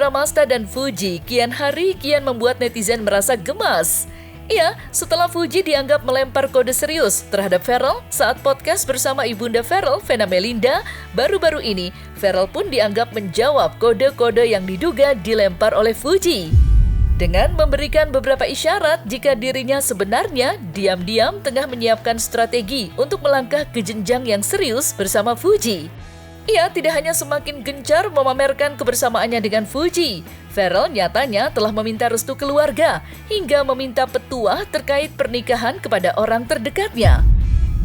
Bramasta dan Fuji kian hari kian membuat netizen merasa gemas. Iya, setelah Fuji dianggap melempar kode serius terhadap Pharrell saat podcast bersama ibunda Pharrell, Vena Melinda, baru-baru ini Pharrell pun dianggap menjawab kode-kode yang diduga dilempar oleh Fuji. Dengan memberikan beberapa isyarat jika dirinya sebenarnya diam-diam tengah menyiapkan strategi untuk melangkah ke jenjang yang serius bersama Fuji. Ia tidak hanya semakin gencar memamerkan kebersamaannya dengan Fuji, Pharrell nyatanya telah meminta restu keluarga hingga meminta petuah terkait pernikahan kepada orang terdekatnya.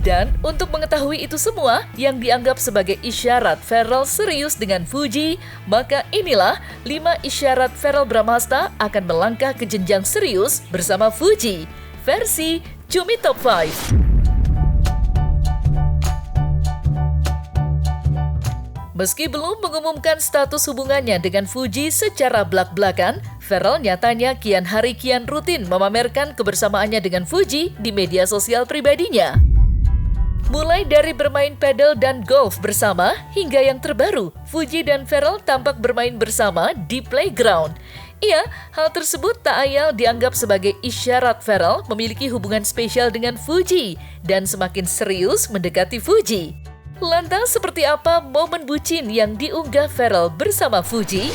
Dan untuk mengetahui itu semua yang dianggap sebagai isyarat Pharrell serius dengan Fuji, maka inilah 5 isyarat Pharrell Bramasta akan melangkah ke jenjang serius bersama Fuji, versi Cumi Top 5. Meski belum mengumumkan status hubungannya dengan Fuji secara blak-blakan, Pharrell nyatanya kian hari kian rutin memamerkan kebersamaannya dengan Fuji di media sosial pribadinya. Mulai dari bermain padel dan golf bersama, hingga yang terbaru, Fuji dan Pharrell tampak bermain bersama di playground. Iya, hal tersebut tak ayal dianggap sebagai isyarat Pharrell memiliki hubungan spesial dengan Fuji dan semakin serius mendekati Fuji. Lantas seperti apa momen bucin yang diunggah Pharrell bersama Fuji?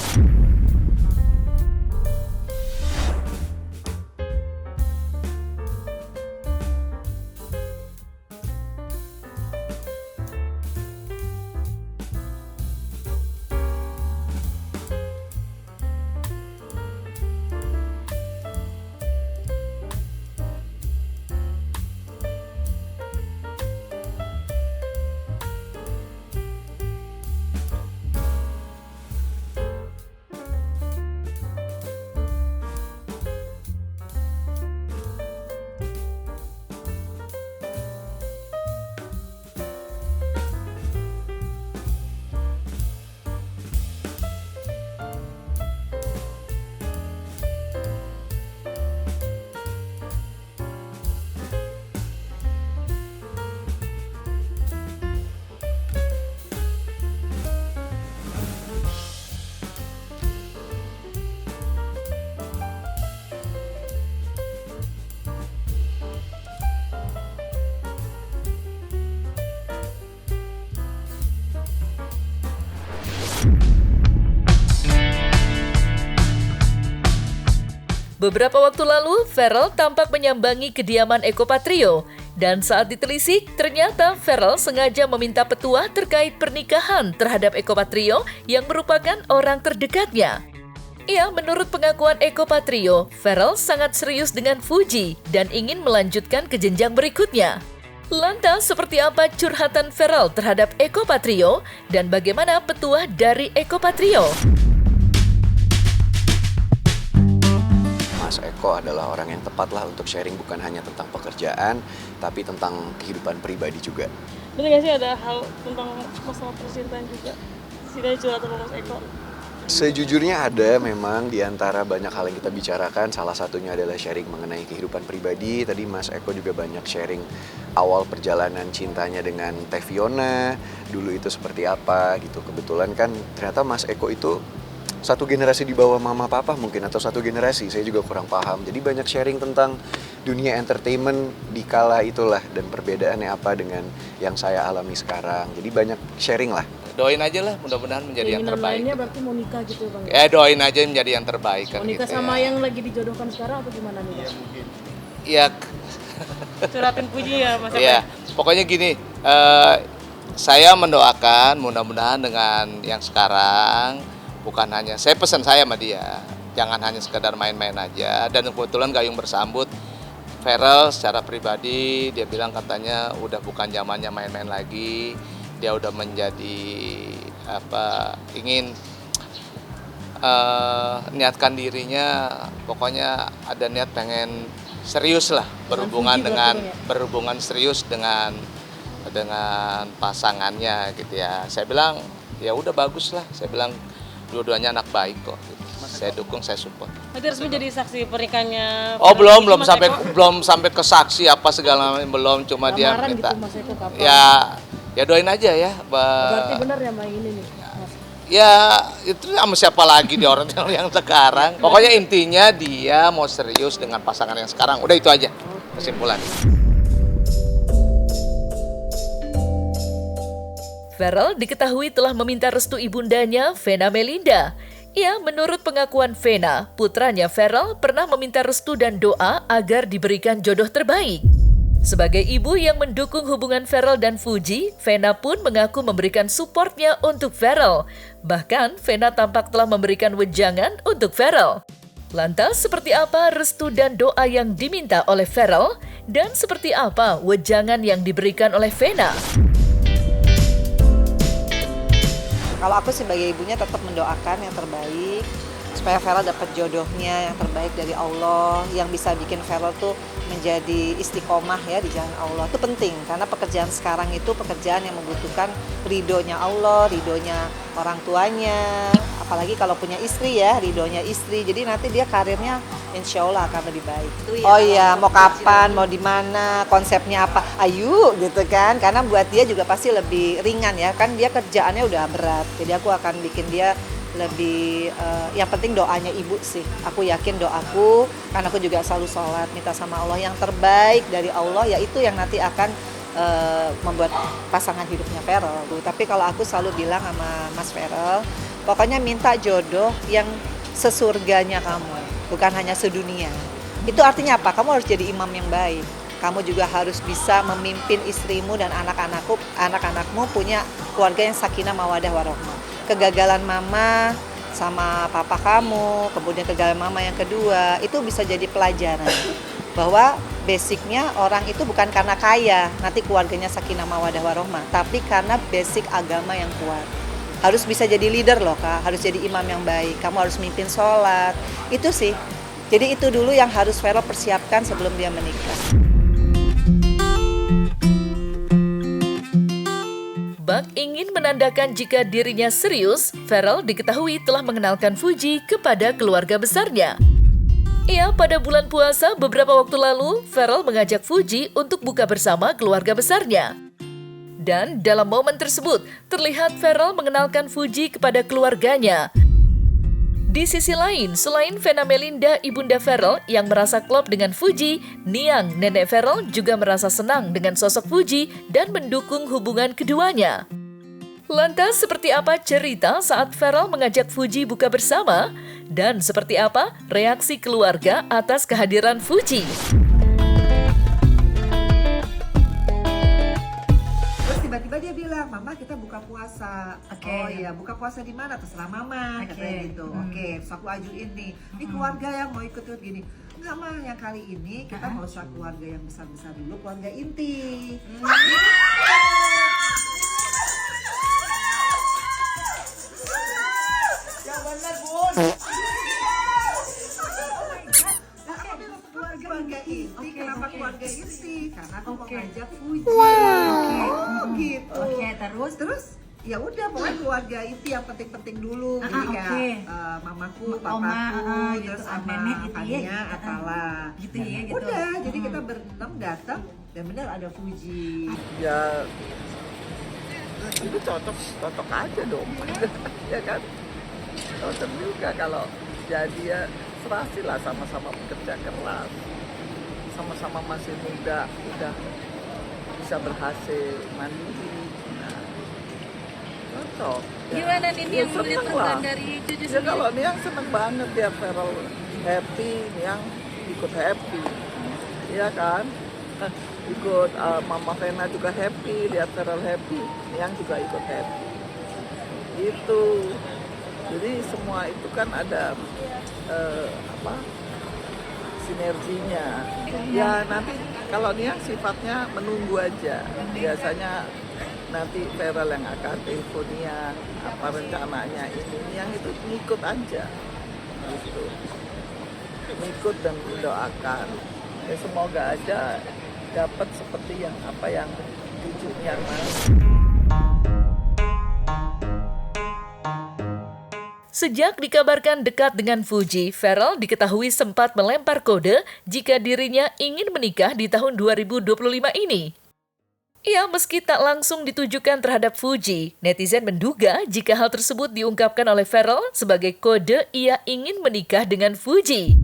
Beberapa waktu lalu, Pharrell tampak menyambangi kediaman Eko Patrio. Dan saat ditelisik, ternyata Pharrell sengaja meminta petuah terkait pernikahan terhadap Eko Patrio yang merupakan orang terdekatnya. Ya, menurut pengakuan Eko Patrio, Pharrell sangat serius dengan Fuji dan ingin melanjutkan ke jenjang berikutnya. Lantas, seperti apa curhatan Pharrell terhadap Eko Patrio dan bagaimana petuah dari Eko Patrio? Mas Eko adalah orang yang tepat lah untuk sharing bukan hanya tentang pekerjaan, tapi tentang kehidupan pribadi juga. Bener gak sih ada hal tentang masalah percintaan juga? Sini curhat sama Mas Eko. Sejujurnya ada memang di antara banyak hal yang kita bicarakan, salah satunya adalah sharing mengenai kehidupan pribadi. Tadi Mas Eko juga banyak sharing awal perjalanan cintanya dengan Teh Fiona, dulu itu seperti apa gitu. Kebetulan kan ternyata Mas Eko itu satu generasi di bawah mama papa mungkin, atau satu generasi, saya juga kurang paham. Jadi banyak sharing tentang dunia entertainment di kala itulah dan perbedaannya apa dengan yang saya alami sekarang. Jadi banyak sharing lah. Doain aja lah, mudah-mudahan menjadi yang terbaik. Lainnya berarti mau nikah gitu Bang? Doain aja menjadi yang terbaik kan. Mau nikah gitu, sama ya. yang lagi dijodohkan sekarang atau gimana nih? Ya, Curhatin Puji ya Mas Eko? ya, pokoknya gini, saya mendoakan mudah-mudahan dengan yang sekarang, bukan hanya, saya pesan saya sama dia, jangan hanya sekedar main-main aja. Dan kebetulan gayung bersambut, Pharrell secara pribadi, dia bilang katanya udah bukan zamannya main-main lagi. Dia udah menjadi, ingin niatkan dirinya, pokoknya ada niat pengen serius lah, berhubungan serius dengan pasangannya gitu ya. Saya bilang, ya udah bagus lah, saya bilang, dua-duanya anak baik kok. Saya dukung, saya support. Nanti resmi jadi saksi pernikahannya? Oh belum sampai ke saksi apa segala macam, belum, cuma dia minta. Gitu, Mas Eko, kapan? Ya doain aja ya. Berarti benar ya Mbak ini nih? Ya itu sama siapa lagi di orang yang sekarang. Pokoknya intinya dia mau serius dengan pasangan yang sekarang. Udah itu aja kesimpulan. Ferrell diketahui telah meminta restu ibundanya, Vena Melinda. Ya, menurut pengakuan Vena, putranya Ferrell pernah meminta restu dan doa agar diberikan jodoh terbaik. Sebagai ibu yang mendukung hubungan Ferrell dan Fuji, Vena pun mengaku memberikan supportnya untuk Ferrell. Bahkan, Vena tampak telah memberikan wejangan untuk Ferrell. Lantas, seperti apa restu dan doa yang diminta oleh Ferrell? Dan seperti apa wejangan yang diberikan oleh Vena? Kalau aku sebagai ibunya tetap mendoakan yang terbaik supaya Ferrell dapat jodohnya yang terbaik dari Allah, yang bisa bikin Ferrell tuh menjadi istiqomah ya di jalan Allah. Itu penting karena pekerjaan sekarang itu pekerjaan yang membutuhkan ridhonya Allah, ridhonya orang tuanya, apalagi kalau punya istri ya, ridhonya istri. Jadi nanti dia karirnya insya Allah akan lebih baik. Oh iya, mau kapan, mau di mana, konsepnya apa, ayo gitu kan. Karena buat dia juga pasti lebih ringan ya, kan dia kerjaannya udah berat. Jadi aku akan bikin dia lebih, yang penting doanya ibu sih. Aku yakin doaku, karena aku juga selalu sholat, minta sama Allah yang terbaik dari Allah, yaitu yang nanti akan membuat pasangan hidupnya Ferrell. Tapi kalau aku selalu bilang sama Mas Ferrell, pokoknya minta jodoh yang sesurganya kamu, bukan hanya sedunia. Itu artinya apa? Kamu harus jadi imam yang baik. Kamu juga harus bisa memimpin istrimu dan anak-anakmu punya keluarga yang sakinah mawadah warahmah. Kegagalan mama sama papa kamu, kemudian kegagalan mama yang kedua, itu bisa jadi pelajaran bahwa basicnya orang itu bukan karena kaya, nanti keluarganya sakinah mawadah warahmah, tapi karena basic agama yang kuat. Harus bisa jadi leader loh Kak, harus jadi imam yang baik, kamu harus mimpin sholat, itu sih. Jadi itu dulu yang harus Ferrell persiapkan sebelum dia menikah. Bak ingin menandakan jika dirinya serius, Ferrell diketahui telah mengenalkan Fuji kepada keluarga besarnya. Ya, pada bulan puasa beberapa waktu lalu, Ferrell mengajak Fuji untuk buka bersama keluarga besarnya. Dan dalam momen tersebut, terlihat Ferrell mengenalkan Fuji kepada keluarganya. Di sisi lain, selain Vena Melinda, ibunda Ferrell yang merasa klop dengan Fuji, Niang, nenek Ferrell juga merasa senang dengan sosok Fuji dan mendukung hubungan keduanya. Lantas, seperti apa cerita saat Ferrell mengajak Fuji buka bersama? Dan seperti apa reaksi keluarga atas kehadiran Fuji? Tiba-tiba dia bilang, Mama kita buka puasa. Oh iya, buka puasa di mana? Terserah Mama, katanya gitu. Oke, terus aku ajuin nih, ini keluarga yang mau ikut gini. Enggak Mah, yang kali ini kita mau sholat keluarga yang besar-besar dulu, keluarga inti. Yang benar Bun. Keluarga inti, kenapa keluarga inti? Karena aku mau ngajak Fuji. Oh gitu. Terus ya udah pokoknya keluarga inti yang penting-penting dulu. Jadi kayak mamaku, papaku, terus sama Ania, Atala. Gitu ya gitu. Udah, jadi kita berenam datang dan benar ada Fuji. Ya itu cocok aja dong. Ya kan? Cocok juga kalau jadi ya serasilah, sama-sama bekerja keras, sama-sama masih muda, udah bisa berhasil mandiri. Nah, cocok. Gimana nih Ya, yang melihat perubahan dari Cucu ya sendiri? kalau Niang seneng banget ya, Ferrell happy, Niang ikut happy, iya kan? Ikut Mama Vena juga happy, lihat Ferrell happy, Niang juga ikut happy. Gitu. Jadi semua itu kan ada sinerginya. Ya nanti kalau Niang sifatnya menunggu aja. Biasanya nanti Ferrell yang akan telepon Niang, apa rencananya ini. Niang itu ngikut aja. Gitu. Ngikut dan mendoakan. Ya semoga aja dapat seperti yang apa yang cucu Niang mau. Sejak dikabarkan dekat dengan Fuji, Ferrell diketahui sempat melempar kode jika dirinya ingin menikah di tahun 2025 ini. Ya, meski tak langsung ditujukan terhadap Fuji, netizen menduga jika hal tersebut diungkapkan oleh Pharrell sebagai kode ia ingin menikah dengan Fuji.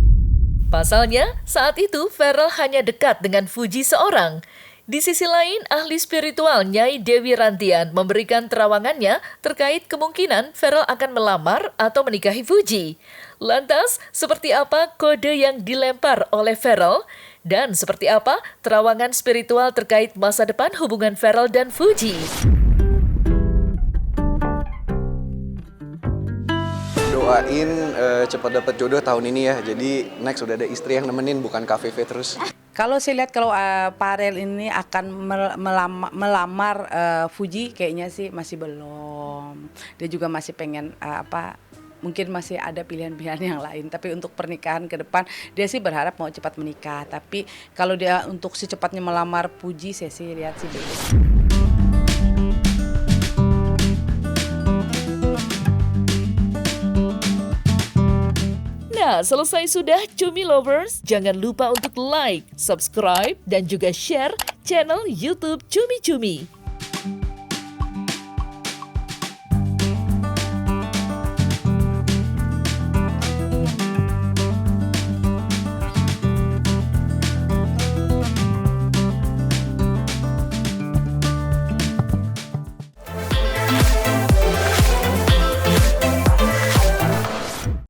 Pasalnya, saat itu Pharrell hanya dekat dengan Fuji seorang. Di sisi lain, ahli spiritual Nyai Dewi Rantian memberikan terawangannya terkait kemungkinan Pharrell akan melamar atau menikahi Fuji. Lantas, seperti apa kode yang dilempar oleh Pharrell? Dan seperti apa terawangan spiritual terkait masa depan hubungan Pharrell dan Fuji? Doain cepat dapat jodoh tahun ini ya. Jadi next udah ada istri yang nemenin, bukan KVV terus. Kalau saya lihat kalau Pharrell ini akan melamar Fuji, kayaknya sih masih belum. Dia juga masih pengen mungkin masih ada pilihan-pilihan yang lain. Tapi untuk pernikahan ke depan, dia sih berharap mau cepat menikah. Tapi kalau dia untuk secepatnya melamar Fuji, saya sih lihat sih belum. Nah, selesai sudah Cumi Lovers. Jangan lupa untuk like, subscribe, dan juga share channel YouTube Cumi Cumi.